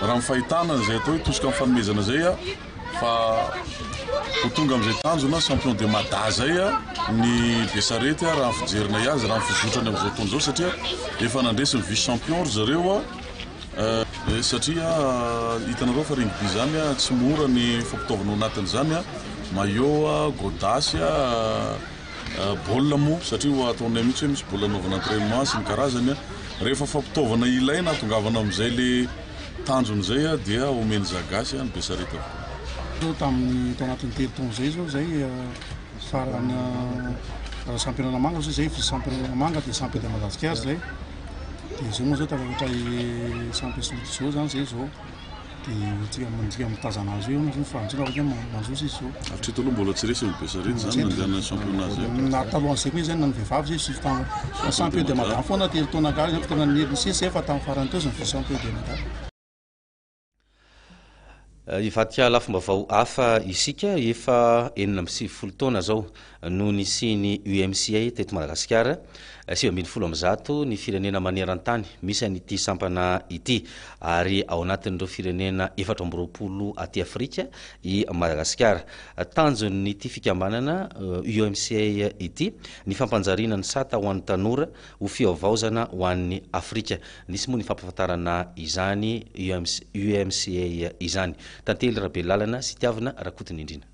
raha mifahitana zay atao hoe tosika amin'ny fanomezana zay fa ho tonga amin'izay tanjona champion de mada zay ny Besarety raha fijerina azy raha fizotrany amin'izao taona izao satria efa nandresy ny vice champion ry zareo satria hitanareo fa rugby zany tsy mora ny fampitaovana ao anatin'izany maillot godasy baolina moa satria ataonay mihitsy hoe misy baolina anaovana entraînement sy ny karazany rehefa fampitaovana ilaina atongavana amin'izay le tanjon'izay dia omeny zagasy ny Besarety avokoa. Tamin'ny tao anatin'ny telo taona zay zao zay farana championnat manga zay championnat manga dia champion de Madagascar zay dia zao moa zao tafavatra champion soloty zao zany zay zao dia tsika mitazana azy eo moa fa antsika afaka manjosa izy zao. Hatreto aloha mbola tsy resy ny Besarety zany nandehanana championnat zay. Na talohan'izay koa zany na ny vehivavy zay sivy taona champion de Madame foana telo taona kary zany tena nisesy fa tamin'ny farany teo zany champion de Madame. Ivatika lafombavao hafa isika efa 4 taona zao no nisy UMCA teto Madagasikara 770 ny firenena maneran-tany misy an'ity sampana ity ary ao anatin'ireo firenena 420 aty Afrika i Madagasikara. Tanjon'ity fikambanana UMCA ity ny fampanjariana ny sata ho an'ny tanora ho fiovaozana ho an'ny Afrika. Nisy moa ny fampahafantarana izany UMCA izany. Tantely Rabelalana sy tiavana rakotiny indrina.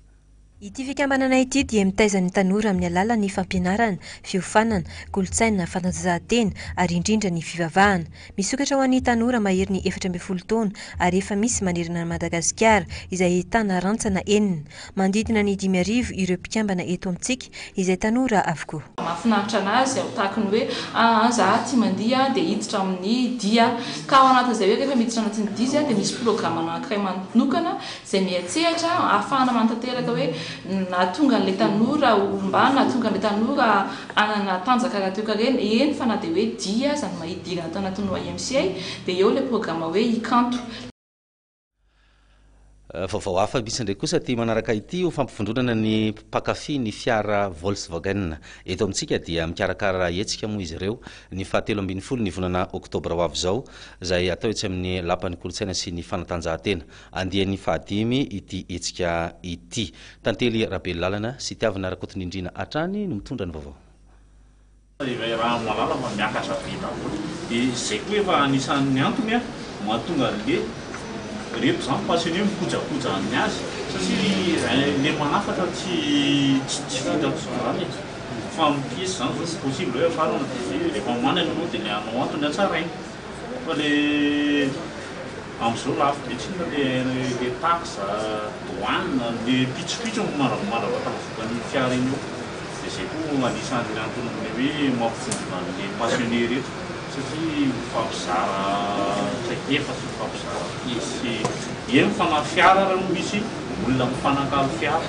Ity fikambanana ity dia mitaizany tanora amin'ny alalan'ny fampianarana, fiofanana, kolotsaina, fanatanjahantena ary indrindra ny fivavahana. Misokatra ho an'ny tanora mahery ny 14 taona ary efa misy manerana Madagasikara izay ahitana rantsana enina. Mandidina ny 5,000 ireo mpikambana eto amintsika izay tanora avokoa. Mahafinaritra anazy ao tahaka ny hoe za ty mandia dia hiditra amin'ny dia ka ao anatin'izay hoe rehefa miditra anatin'ny dia dia misy programme anankiray manokana izay mihatsehatra ahafahana mantanteraka hoe na tonga n'ilay tanora ombana na tonga n'ilay tanora anana tanjaka raha teo kareny eny fa na dia hoe dia zany mahidira atao anatin'ny UMCA dia eo ilay programme hoe ikanto. Vaovao hafa misy ndray kosa ty manaraka ity ho fampifondronana ny mpakafy ny fiara Volkswagen. Eto amintsika dia mikarakara hetsika moa izy ireo ny 17 ny volana Oktobra ho avy zao izay atao etsy amin'ny lapan'ny kolotsaina sy ny fanatanjahantena. Andian'ny 15 ity hetsika ity. Tantely Rabelalana sy tiavana rakotiny indrina hatrany no mitondra ny vaovao. Raha malala fa miakatra be daholo dia izay koa efa anisan'ny antony mahatonga le reto zany passionné mikojakoja amin'ny azy satria le manafatra tsy fitako zany fa mipiesy zany fa tsy possible hoe farana dia rehefa manana aloha dia ny anao antony hatsarainy fa le amin'izao lafo be tsina le taxe douane le pitsopitso maravaka vokan'ny fiara iny eo dia izay koa anisan'ny antony hoe mampifondrona le passionné reto satria mifampizara tsaikefa sy mifampizara isy eny mifana fiara raha no misy olona mifanakalo fiara.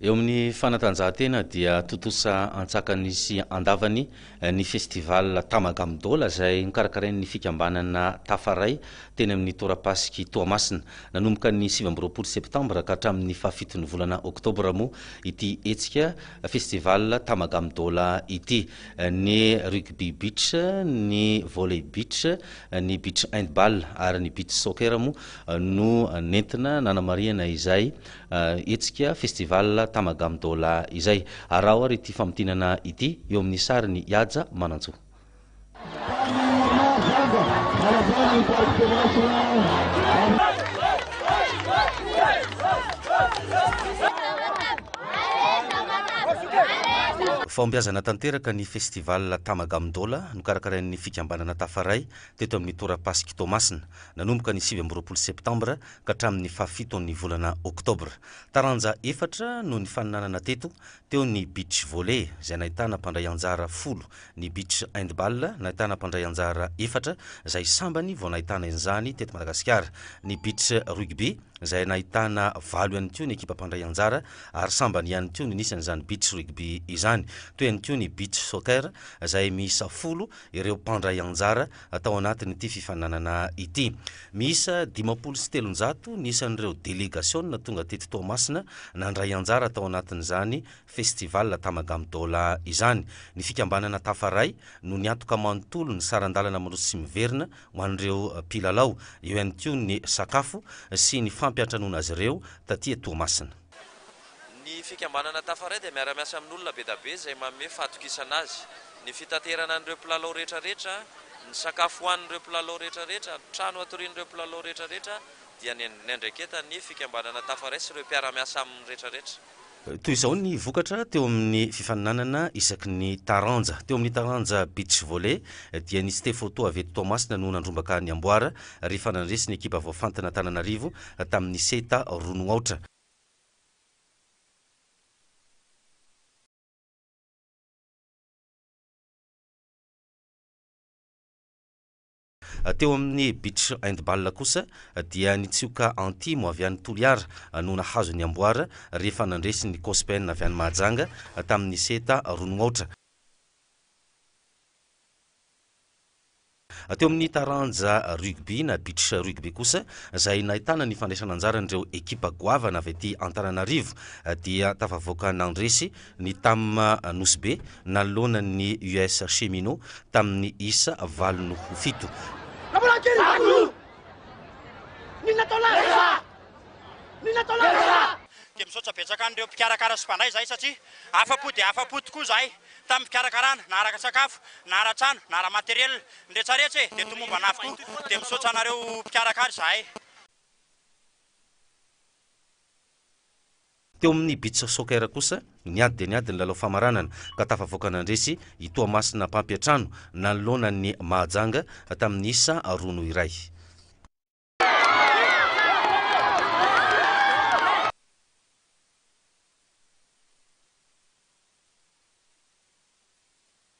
Eo amin'ny fanatanjahantena dia totosa antsakan'isy andavany ny festival Tamagamdola izay nikarakarain'ny fikambanana Tafaray teny amin'ny torapasiky Toamasina. Nanomboka ny 7 septambra ka hatramin'ny 7 volana Oktobra moa ity hetsika festival Tamagamdola ity. Ny rugby beach, ny volley beach, ny beach handball ary ny beach soccer moa no nentina nanamariana izay hetsika festival Tamagamdola izay. Arao ary ity famotinana ity eo amin'ny sariny Yaja Manantso. Fombiazana tanteraka ny festival Tamagamdola nokarakarain'ny fikambanana Tafaray teto amin'ny torapasiky Toamasina. Nanomboka ny 7 septambra ka hatramin'ny 7 ny volana Oktobra. Taranja 4 no ny faninanana teto, teo ny beach volley izay nahitana mpandray anjara 10, ny beach handball nahitana mpandray anjara 4 izay sambany vao nahitana izany teto Madagasikara, ny beach rugby izay nahitana 9 ihany koa ny ekipa mpandray anjara ary sambany ihany koa ny nisan'izany beach rugby izany. Toy ihany koa ny beach soccer izay miisa 10 ireo mpandray anjara atao anatin'ity fifananana ity. Miisa 570 nisan'ireo délégation tonga teto Toamasina nandray anjara atao anatin'izany festival Tamagamdola izany. Ny fikambanana Tafaray no niatoka manontolo ny sarandalana mandroso sy miverina ho an'ireo mpilalao, eo ihany koa ny sakafo sy ny fampiatranona azy ireo taty Toamasina. Ny fikambanana Tafaray dia miara-miasa amin'olona be da be izay manome fahatokisana azy. Ny fitaterana an'ireo mpilalao rehetrarehetra, ny sakafo hoanin'ireo mpilalao rehetrarehetra, ny trano atorian'ireo mpilalao rehetrarehetra dia ny andraiketa ny fikambanana Tafaray sy ireo mpiara-miasa amin'ny rehetrarehetra. toy izao ny vokatra teo amin'ny fifaninanana isaky ny taranja teo amin'ny taranja beach volley dia nisy te photo avy eto Toamasina no nandrombaka ny amboara rehefa nandresy ny ekipa voafantina Antananarivo tamin'ny seta ronoaotra. Teo amin'ny beach handball kosa dia nitsioka Antimo avy any Toliara no nahazo ny amboara rehefa nandresy ny Cospen avy any Mahajanga tamin'ny seta ronoaotra. Teo amin'ny taranja rugby na beach rugby kosa izay nahitana ny fandraisana anjaran'ireo ekipa goavana avy ety Antananarivo dia tafavoaka nandresy ny Tam Nosbe nanoloana ny US Cheminot tamin'ny isa 7-7. Dia misaotra betsaka an'ireo mpikarakara sy mpanday zay satria afa-po dia afa-po tokoa zahay tamin'ny fikarakarana na araka sakafo na ara-trano na ara-materiel rehetrarehetra dia tomomba avokoa dia misaotra anareo mpikarakara zahay. Teo amin'ny beach soccer kosa niady dia niady ny lalao famaranana ka tafavoaka nandresy i Toamasina Mpampiatrano nanoloana ny Mahajanga tamin'ny isa 2-2.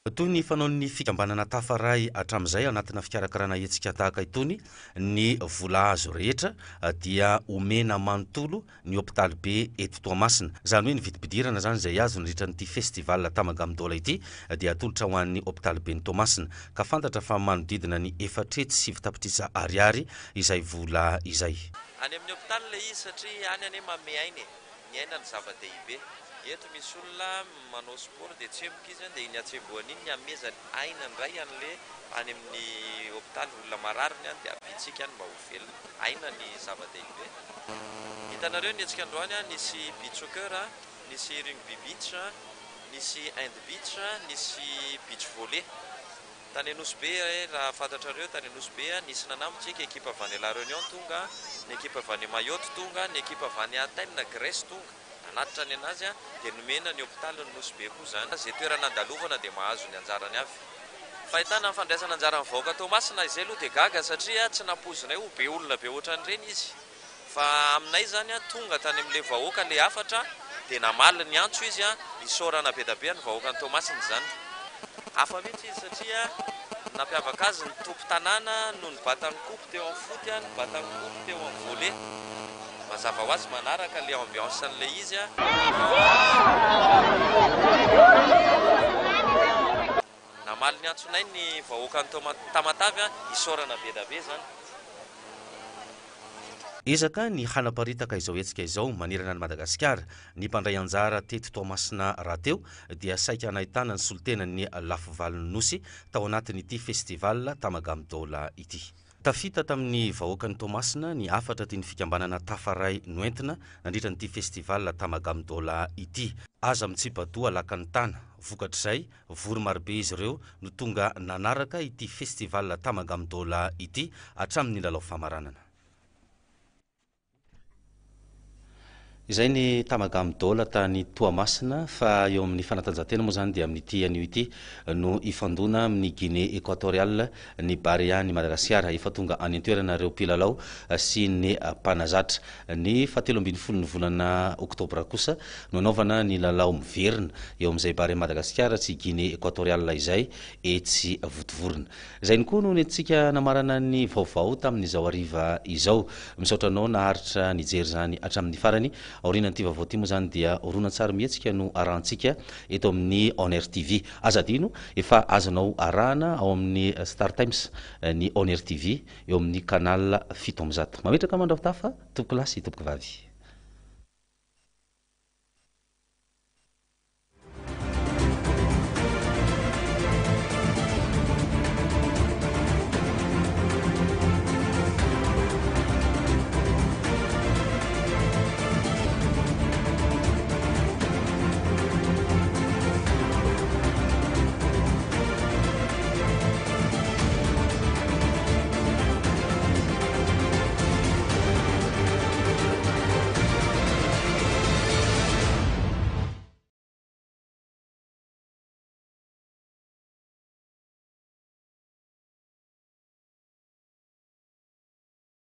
Toy ny fanaon'ny fikambanana Tafaray hatramin'izay anatina fikarakarana hetsika tahaka itony ny vola azo rehetra dia omena manontolo ny hôpitaly be eto Toamasina. Izany hoe ny vidim-pidirana zany izay azo nandritra n'ity festival Tamagamindola ity dia atolotra ho an'ny hôpitaly be ny Toamasina ka fantatra fa manodidina ny 4.7 ariary izay vola izay. Any amin'ny hôpitaly ilay izy satria any ane mame ainy ny aina ny zava-dehibe. Eto misy olona manao sport dia tsemboka izy dia iny atsemboany iny ny amezany aina indray an'le any amin'ny hôpitaly olona marariny any dia apitsika any mba ho velona aina ny zava-dehibe. Hitanareo ny etsika androany nisy beach soccer, nisy rugby beach, nisy hand beach, nisy beach volley. Tany Anosbe raha fantatrareo tany Anosbe nisy nanambotsika ekipa avy any La Réunion tonga, ny ekipa avy any Mayotte tonga, ny ekipa avy any Athènes Grèce tonga. Anatitra ny anazy dia nomena ny hôpitaly ny Anosbe koa zany. Izay toerana andalovana dia mahazo ny anjarany avy. Fahitana ny fandraisana anjara mivoaka Toamasina izay aloha dia gaga satria tsy nampozinay ho be olona be ohatran'ireny izy. Fa aminay zany tonga tany amin'ilay vahoaka ilay afatra dia namaly ny antso izy isaorana be da be ny vahoaka ny Toamasina zany. Hafa mihitsy izy satria nampiavaka azy ny tompo tanàna no nibata ny kopy teo amin'ny foty, nibata ny kopy teo amin'ny volley. Mazava ho azy manaraka ilay ambiance an'ilay izy namaly ny antsonay ny vahoaka ny Tamatavy isaorana be da be zany. Ezaka ny hanaparitaka izao hetsika izao manerana ny Madagasikara ny mpandray anjara teto Toamasina rahateo dia saika nahitana ny solotenan'ny lafivalon'ny nosy tao anatin'ity festival Tamagamindola ity. Tafita tamin'ny vahoaka ny Toamasina ny afatra tiany fikambanana Tafaray noentina nandritra n'ity festival Tamagamindola ity. Aza mitsipadoa lakany tana vokatr'izay vory marobe izy ireo no tonga nanaraka ity festival Tamagamindola ity hatramin'ny lalao famaranana. Izay ny Tamagamindola tany Toamasina fa eo amin'ny fanatanjahantena moa zany dia amin'ity anio ity no ifandona amin'ny Guinée équatoriale ny Barea ny Madagasikara efa tonga any an-toerana ireo mpilalao sy ny mpanazatra. Ny 17 ny volana oktobra kosa no anaovana ny lalao miverina eo amin'izay Barea Madagasikara sy Guinée équatoriale izay etsy votovorona. Izay ny koa no nentsika namarana ny vaovao tamin'izao hariva izao. Misaotra anao naharitra nijery zany hatramin'ny farany. Aorianan'ity vaovao ity moa zany dia horonan-tsary mihetsika no arahantsika eto amin'ny Honor TV. Aza dino efa azonao arahana ao amin'ny Star Times ny Honor TV eo amin'ny canal 700. Mametraka mandrafitafa, tompoko lasy, tompoko vavy.